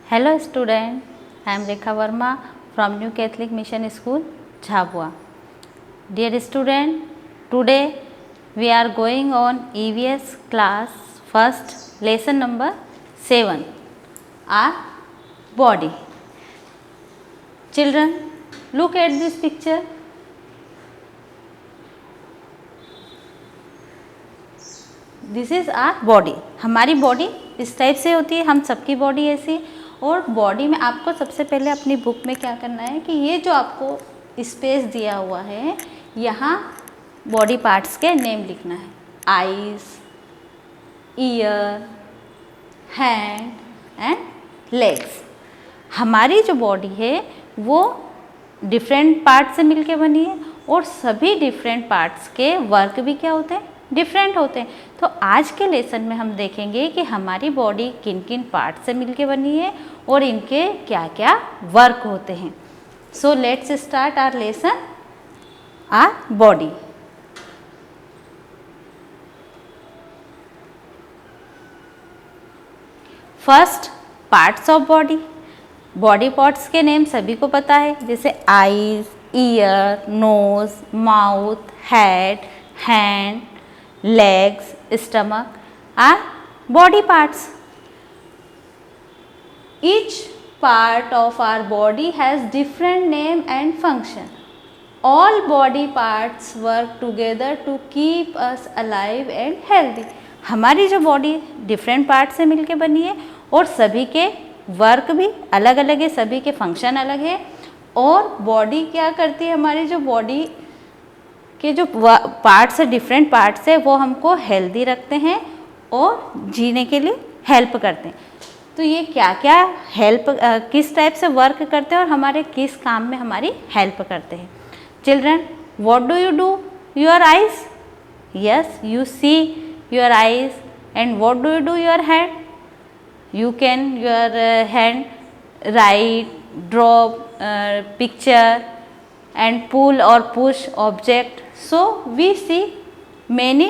Hello student, I am Rekha Verma from New Catholic Mission School, Jhabua. Dear student, today we are going on EVS class first lesson number 7, our body. Children, look at this picture. This is our body. हमारी body इस type से होती है, हम सबकी body ऐसी. और body में आपको सबसे पहले अपनी बुक में क्या करना है कि ये जो आपको स्पेस दिया हुआ है यहाँ बॉडी पार्ट्स के नेम लिखना है. Eyes, year, hand and legs. हमारी जो बॉडी है वो डिफरेंट पार्ट से मिलके बनी है और सभी डिफरेंट पार्ट्स के वर्क भी क्या होते हैं, डिफरेंट होते हैं. तो आज के लेसन में हम देखेंगे कि हमारी बॉडी किन किन पार्ट से मिलके बनी है और इनके क्या क्या वर्क होते हैं. So let's start our lesson, our body. First, parts of body. Body parts के नेम सभी को पता है, जैसे eyes, ear, nose, mouth, head, hand, legs, stomach are body parts. Each part of our body has different name and function. All body parts work together to keep us alive and healthy. हमारी जो body different part से मिलके बनी है और सभी के work भी अलग अलग है, सभी के फंक्शन अलग है. और बॉडी क्या करती है, हमारी जो बॉडी के जो पार्ट्स है, डिफरेंट पार्ट्स है, वो हमको हेल्दी रखते हैं और जीने के लिए हेल्प करते हैं. तो ये क्या क्या हेल्प किस टाइप से वर्क करते हैं और हमारे किस काम में हमारी हेल्प करते हैं. Children, what do you do your eyes? Yes, you see your eyes. And what do you do your hand? You can your hand right, draw picture and pull or push object. So we see many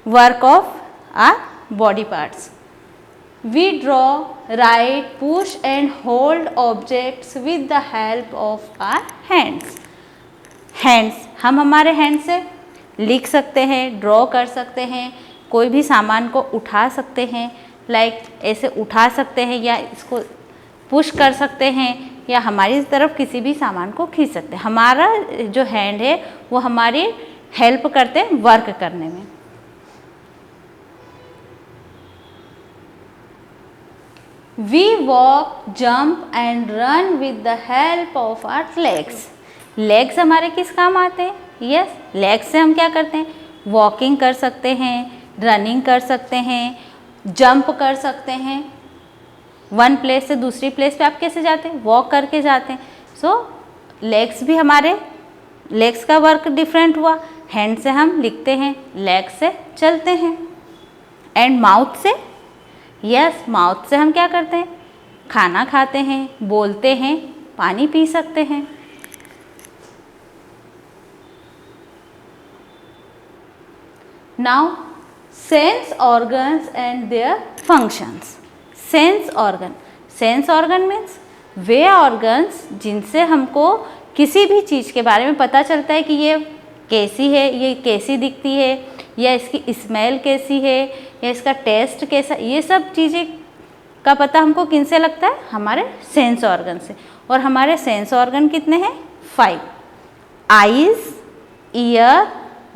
work of our body parts. We draw, write, push and hold objects with the help of our hands. Hands, हम हमारे hand से लिख सकते हैं, draw कर सकते हैं, कोई भी सामान को उठा सकते हैं, लाइक ऐसे उठा सकते हैं या इसको पुश कर सकते हैं या हमारी तरफ किसी भी सामान को खींच सकते हैं. हमारा जो हैंड है वो हमारी हेल्प करते हैं वर्क करने में. We walk, jump and run with the help of our legs. Legs हमारे किस काम आते हैं? यस, लेग्स से हम क्या करते हैं, वॉकिंग कर सकते हैं, रनिंग कर सकते हैं, जंप कर सकते हैं. वन प्लेस से दूसरी प्लेस पे आप कैसे जाते हैं? वॉक करके जाते हैं. सो लेग्स भी हमारे, लेग्स का वर्क डिफरेंट हुआ. हैंड से हम लिखते हैं, लेग से चलते हैं. एंड माउथ से, यस, माउथ से हम क्या करते हैं, खाना खाते हैं, बोलते हैं, पानी पी सकते हैं. Now sense organs and their functions. Sense organ, sense organ means way organs जिनसे हमको किसी भी चीज़ के बारे में पता चलता है कि ये कैसी है, ये कैसी दिखती है, या इसकी स्मेल कैसी है, या इसका टेस्ट कैसा. ये सब चीज़ें का पता हमको किन से लगता है? हमारे सेंस ऑर्गन से. और हमारे सेंस ऑर्गन कितने हैं? 5. Eyes, ear,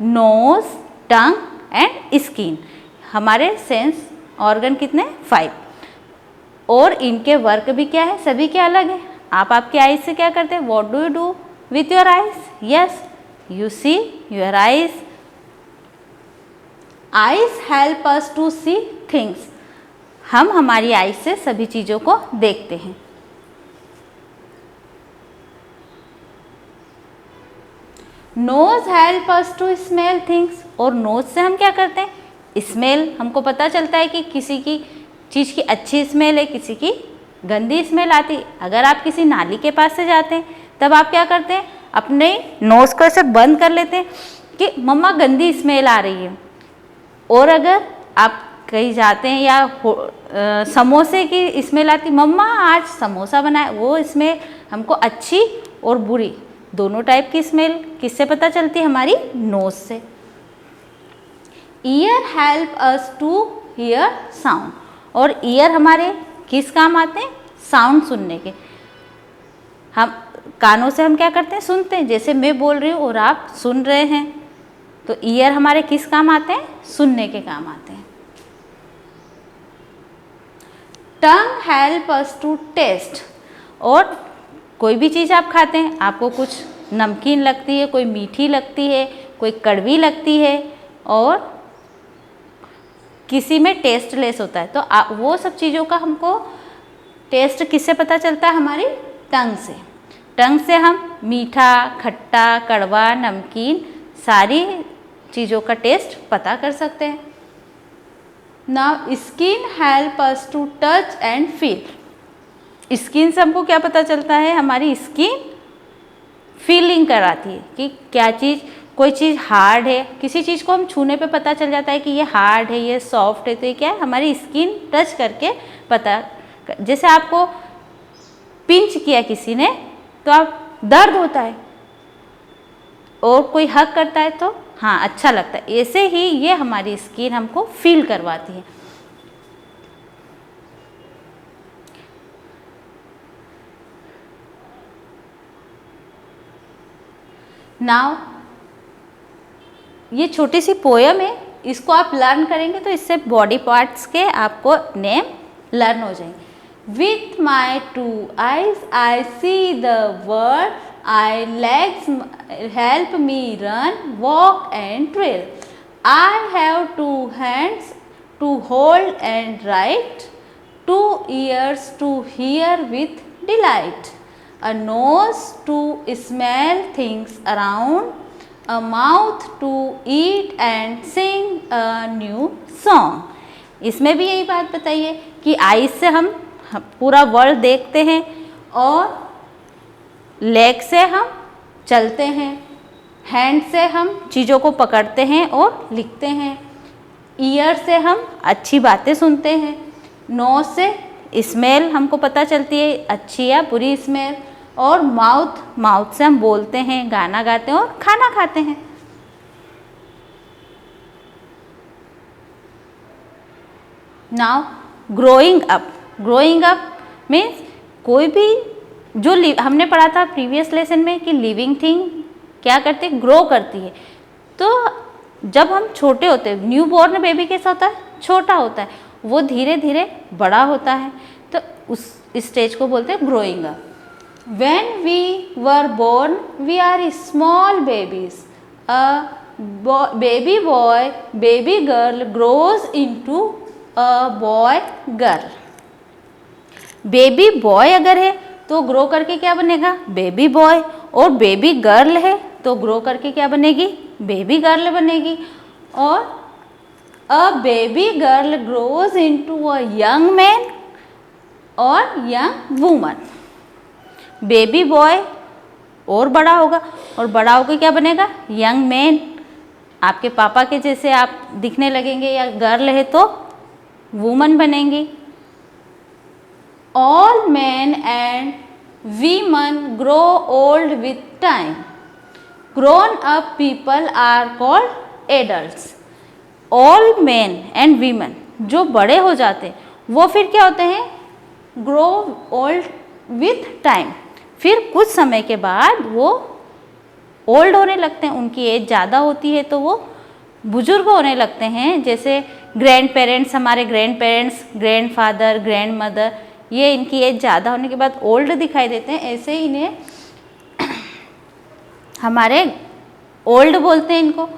nose, tongue and skin. हमारे सेंस ऑर्गन कितने? 5. और इनके वर्क भी क्या है? सभी के अलग है. आप आपके आईज से क्या करते हैं? What do you do with your eyes? Yes, you see your eyes. Eyes help us to see things. हम हमारी आईज से सभी चीज़ों को देखते हैं. Nose help us to smell things. और नोज से हम क्या करते हैं? स्मेल, हमको पता चलता है कि किसी की चीज़ की अच्छी स्मेल है, किसी की गंदी स्मेल आती है. अगर आप किसी नाली के पास से जाते हैं तब आप क्या करते हैं? अपने नोज़ को ऐसे बंद कर लेते हैं कि मम्मा गंदी स्मेल आ रही है. और अगर आप कहीं जाते हैं या समोसे की स्मेल आती, मम्मा आज समोसा बनाए, वो स्मेल हमको अच्छी और बुरी दोनों टाइप की स्मेल किससे पता चलती है? हमारी नोज से। Ear help us to hear sound, और ईयर हमारे किस काम आते हैं? साउंड सुनने के। हम कानों से हम क्या करते हैं? सुनते हैं, जैसे मैं बोल रही हूँ और आप सुन रहे हैं, तो ईयर हमारे किस काम आते हैं? सुनने के काम आते हैं। Tongue help us to taste, और कोई भी चीज़ आप खाते हैं, आपको कुछ नमकीन लगती है, कोई मीठी लगती है, कोई कड़वी लगती है, और किसी में टेस्टलेस होता है, तो वो सब चीज़ों का हमको टेस्ट किससे पता चलता है? हमारी टंग से। टंग से हम मीठा, खट्टा, कड़वा, नमकीन सारी चीज़ों का टेस्ट पता कर सकते हैं। Now skin help us to touch and feel. Skin से हमको क्या पता चलता है? हमारी स्किन फीलिंग कराती है कि क्या चीज़, कोई चीज़ हार्ड है, किसी चीज़ को हम छूने पे पता चल जाता है कि ये हार्ड है, ये सॉफ्ट है, तो ये क्या है? हमारी स्किन टच करके पता। जैसे आपको पिंच किया किसी ने तो आप दर्द होता है, और कोई हग करता है तो हाँ अच्छा लगता है। ऐसे ही ये हमारी स्किन हमको फील करवाती है। नाउ ये छोटी सी पोयम है, इसको आप लर्न करेंगे तो इससे बॉडी पार्ट्स के आपको नेम लर्न हो जाएंगे। With my two eyes I see the world, I legs help me run, walk and trail. I have two hands to hold and write, two ears to hear with delight, a nose to smell things around, a mouth to eat and sing a new song. इसमें भी यही बात बताइए कि eyes से हम पूरा world देखते हैं, और लेग से हम चलते हैं, हैंड से हम चीज़ों को पकड़ते हैं और लिखते हैं, ईयर से हम अच्छी बातें सुनते हैं, नोज से स्मेल हमको पता चलती है अच्छी या बुरी स्मेल, और माउथ से हम बोलते हैं, गाना गाते हैं और खाना खाते हैं। नाउ ग्रोइंग अप मीन्स कोई भी जो हमने पढ़ा था प्रीवियस लेसन में कि लिविंग थिंग क्या करती है? ग्रो करती है। तो जब हम छोटे होते हैं, न्यू बॉर्न बेबी कैसा होता है? छोटा होता है, वो धीरे धीरे बड़ा होता है, तो उस स्टेज को बोलते हैं growing up. When we were born, we are small babies. A baby boy, baby girl grows into a boy girl. Baby boy अगर है तो ग्रो करके क्या बनेगा? Baby boy. और बेबी गर्ल है तो ग्रो करके क्या बनेगी? बेबी गर्ल बनेगी। और a baby girl grows into a young man और यंग वुमन। बेबी बॉय और बड़ा होगा, और बड़ा होकर क्या बनेगा? Young man. आपके पापा के जैसे आप दिखने लगेंगे, या गर्ल है तो वुमन बनेंगी। All men and women grow old with time. Grown up people are called adults. All men and women जो बड़े हो जाते हैं वो फिर क्या होते हैं? Grow old with time. फिर कुछ समय के बाद वो ओल्ड होने लगते हैं, उनकी एज ज़्यादा होती है तो वो बुजुर्ग होने लगते हैं। जैसे ग्रैंड पेरेंट्स, हमारे grand parents, grand father, grand mother, ये इनकी एज ज़्यादा होने के बाद ओल्ड दिखाई देते हैं, ऐसे ही इन्हें हमारे ओल्ड बोलते हैं इनको।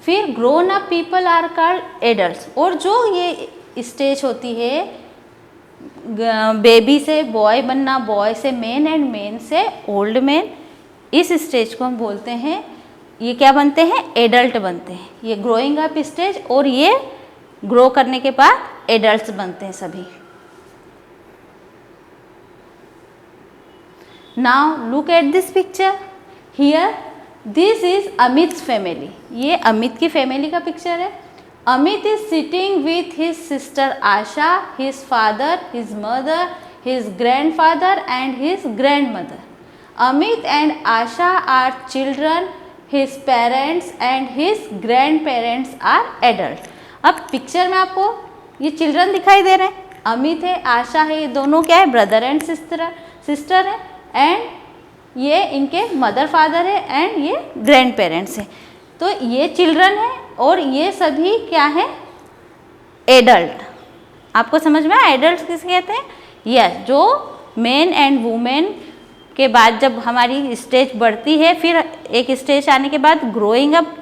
फिर grown up people are called adults. और जो ये स्टेज होती है बेबी से बॉय बनना, बॉय से मैन एंड मैन से ओल्ड मैन, इस स्टेज को हम बोलते हैं, ये क्या बनते हैं? एडल्ट बनते हैं। ये ग्रोइंग अप स्टेज, और ये ग्रो करने के बाद एडल्ट्स बनते हैं सभी। Now look at this picture here, this is Amit's family. ये अमित की फैमिली का पिक्चर है, Amit is sitting with his sister Asha, his father, his mother, his grandfather and his grandmother. Amit and Asha are children, his parents and his grandparents are adult. अब picture में आपको ये children दिखाई दे रहे हैं, अमित है, आशा है, ये दोनों क्या है, ब्रदर एंड सिस्टर है, एंड ये इनके मदर फादर है एंड ये ग्रैंड पेरेंट्स है। तो ये चिल्ड्रन है और ये सभी क्या है, एडल्ट। आपको समझ में आया एडल्ट किसे कहते हैं? यस, जो मैन एंड वुमेन के बाद जब हमारी स्टेज बढ़ती है, फिर एक स्टेज आने के बाद ग्रोइंग अप,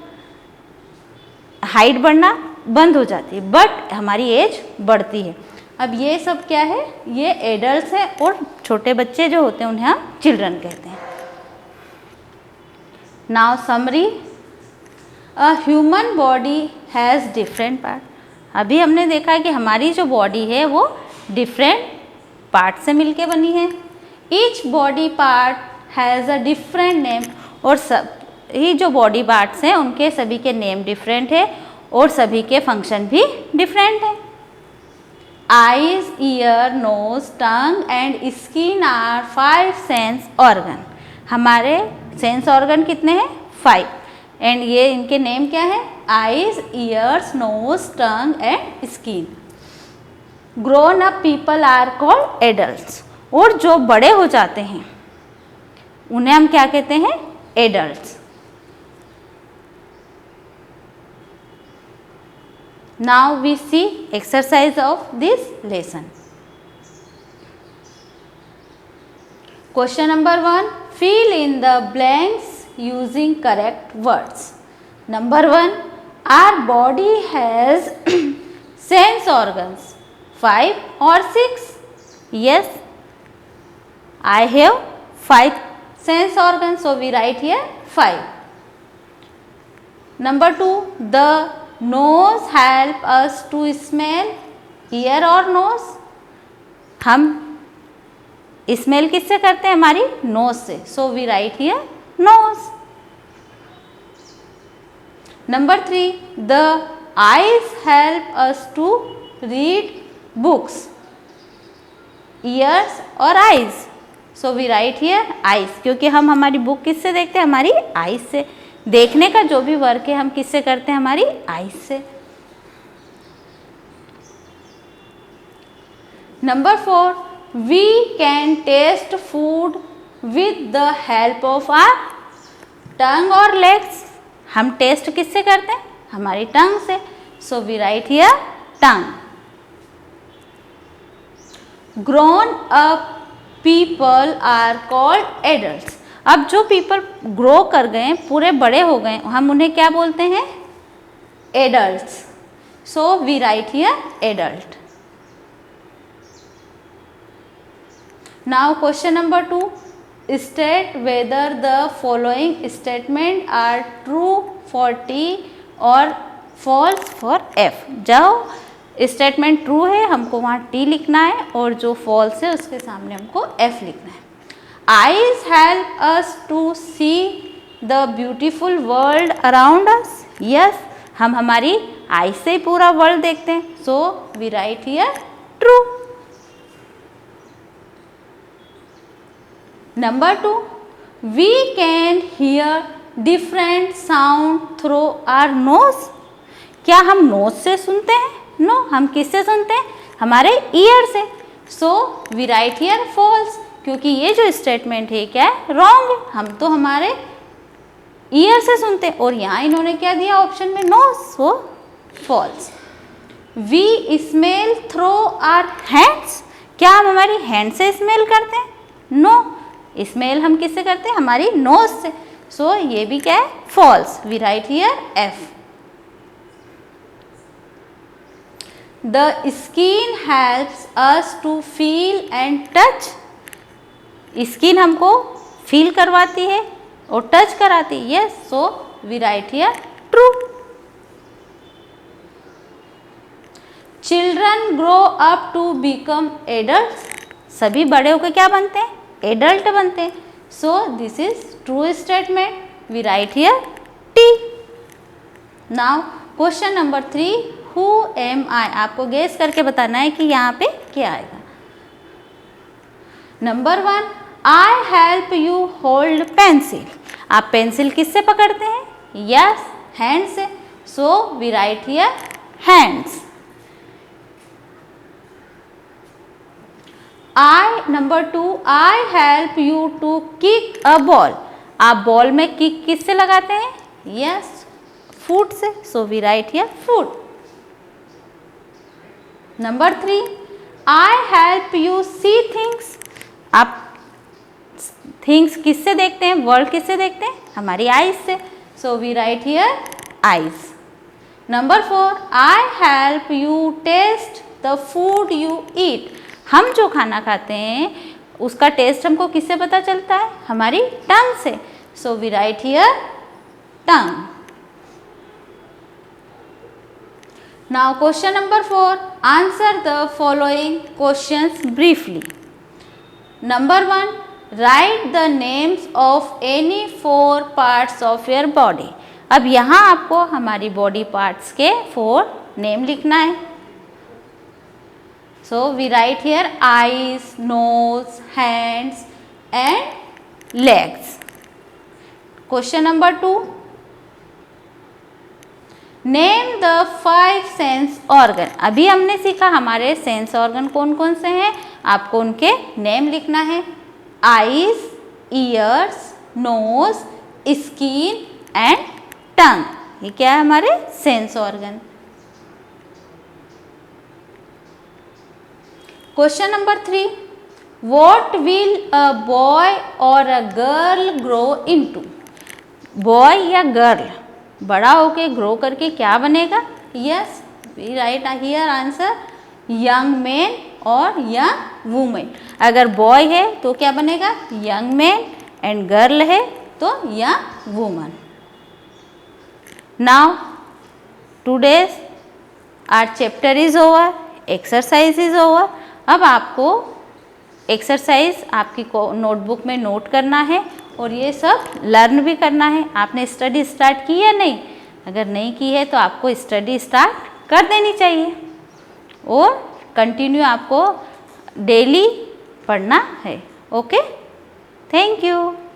हाइट बढ़ना बंद हो जाती है, बट हमारी एज बढ़ती है। अब ये सब क्या है, ये एडल्ट्स है और छोटे बच्चे जो होते हैं उन्हें हम चिल्ड्रन कहते हैं। Now summary, a human body has different part. अभी हमने देखा कि हमारी जो बॉडी है वो डिफरेंट पार्ट से मिलके बनी है। Each body part has a different name, और सभी जो बॉडी पार्ट्स हैं उनके सभी के नेम डिफरेंट है और सभी के फंक्शन भी डिफरेंट है। Eyes, ear, nose, tongue and skin are 5 sense organ. हमारे सेंस ऑर्गन कितने हैं? 5, एंड ये इनके नेम क्या है? Eyes, ears, nose, tongue and skin. Grown up people are called adults, और जो बड़े हो जाते हैं उन्हें हम क्या कहते हैं? Adults. Now we see exercise of this lesson. Question number 1, fill in the blanks using correct words. Number 1, our body has sense organs 5 or 6? Yes, I have 5 sense organs, so we write here 5. Number 2, the nose help us to smell, ear और nose? हम smell किससे करते हैं? हमारी nose से, so we write here nose. Number 3, the eyes help us to read books, ears और eyes? So we write here eyes, क्योंकि हम हमारी बुक किससे देखते हैं? हमारी आईज से। देखने का जो भी वर्क है हम किससे करते हैं? हमारी आईज से। Number 4, we can taste food with the help of our tongue और लेग्स। हम टेस्ट किससे करते हैं? हमारी टंग से, so we write here tongue. Grown up people are called adults. अब जो पीपल ग्रो कर गए, पूरे बड़े हो गए, हम उन्हें क्या बोलते हैं? Adults, so we write here adult. Now question number 2, state whether the following statement are true for T or false for F. जो स्टेटमेंट ट्रू है हमको वहाँ टी लिखना है और जो फॉल्स है उसके सामने हमको एफ लिखना है। Eyes help us to see the beautiful world around us. Yes, हम हमारी eyes से पूरा वर्ल्ड देखते हैं, so we write here true. Number 2, we can hear different sound through our nose. क्या हम नोज से सुनते हैं? नो, हम किससे सुनते हैं? हमारे ईयर से, so we write here false, क्योंकि ये जो स्टेटमेंट है क्या है? रॉन्ग है। हम तो हमारे ईयर से सुनते हैं और यहाँ इन्होंने क्या दिया ऑप्शन में? Nose, so false. We smell through our hands. क्या हम हमारी हैंड से स्मेल करते हैं? नो, स्मेल हम किससे करते हैं? हमारी नोज से, सो ये भी क्या है? False. We write here F. The skin helps us to feel and touch. Skin हमको फील करवाती है और टच कराती है। Yes, so we write here true. Children grow up to become adults. सभी बड़े होकर क्या बनते हैं? एडल्ट बनते हैं, so this is true statement. We write here T. Now question number 3, who am I, आपको गेस करके बताना है कि यहाँ पे क्या आएगा। Number 1, I help you hold pencil. आप पेंसिल किससे पकड़ते हैं? यस, हैंड से। So we write here hands. Number 2, I help you to kick a ball. आप बॉल में किक किससे लगाते हैं? यस, फुट से। So we write here foot. Number 3, I help you see things. आप थिंग्स किससे देखते हैं? वर्ल्ड किससे देखते हैं? हमारी आईज से। So we write here eyes. Number 4, I help you taste the food you eat. हम जो खाना खाते हैं उसका टेस्ट हमको किससे पता चलता है? हमारी टंग से। So we write here tongue. Now question number 4, answer the following questions briefly. Number 1, write the names of any 4 parts of your body. अब यहाँ आपको हमारी बॉडी पार्ट्स के 4 नेम लिखना है। So we write here eyes, nose, hands and legs. Question number 2, name the 5 sense organ. अभी हमने सीखा हमारे सेंस ऑर्गन कौन कौन से हैं, आपको उनके नेम लिखना है। Eyes, ears, nose, skin and tongue. ये क्या है? हमारे sense organ. Question number 3, what will a boy or a girl grow into. Boy या गर्ल बड़ा होके ग्रो करके क्या बनेगा? Yes, we write here answer young man और यंग वुमेन। अगर बॉय है तो क्या बनेगा? यंग मैन, एंड गर्ल है तो young woman. Now today's our chapter is over, exercise is over. अब आपको एक्सरसाइज आपकी नोटबुक में नोट करना है और ये सब लर्न भी करना है। आपने स्टडी स्टार्ट की या नहीं? अगर नहीं की है तो आपको स्टडी स्टार्ट कर देनी चाहिए और कंटिन्यू आपको डेली पढ़ना है। Okay, thank you.